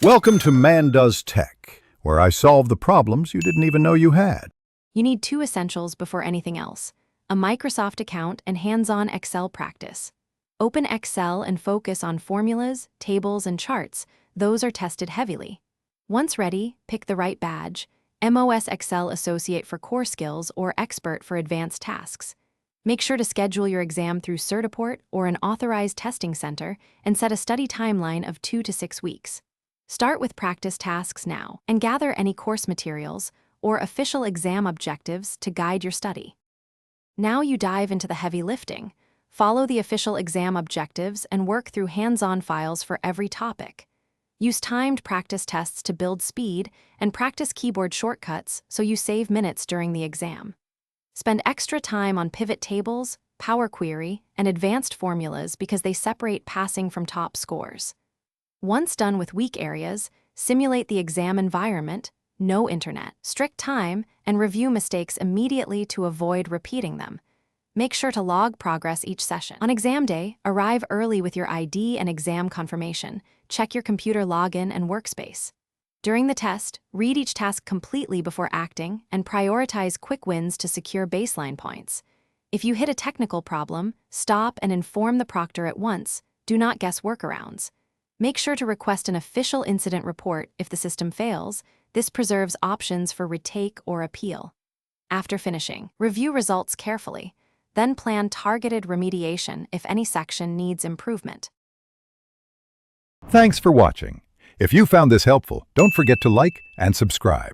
Welcome to Man Does Tech, where I solve the problems you didn't even know you had. You need two essentials before anything else: a Microsoft account and hands-on Excel practice. Open Excel and focus on formulas, tables, and charts. Those are tested heavily. Once ready, pick the right badge: MOS Excel Associate for core skills or Expert for advanced tasks. Make sure to schedule your exam through Certiport or an authorized testing center and set a study timeline of 2 to 6 weeks. Start with practice tasks now and gather any course materials or official exam objectives to guide your study. Now you dive into the heavy lifting. Follow the official exam objectives and work through hands-on files for every topic. Use timed practice tests to build speed and practice keyboard shortcuts so you save minutes during the exam. Spend extra time on pivot tables, Power Query, and advanced formulas because they separate passing from top scores. Once done with weak areas, simulate the exam environment, no internet, strict time, and review mistakes immediately to avoid repeating them. Make sure to log progress each session. On exam day, arrive early with your ID and exam confirmation. Check your computer login and workspace. During the test, read each task completely before acting and prioritize quick wins to secure baseline points. If you hit a technical problem, stop and inform the proctor at once. Do not guess workarounds. Make sure to request an official incident report if the system fails. This preserves options for retake or appeal. After finishing, review results carefully. Then plan targeted remediation if any section needs improvement. Thanks for watching. If you found this helpful, don't forget to like and subscribe.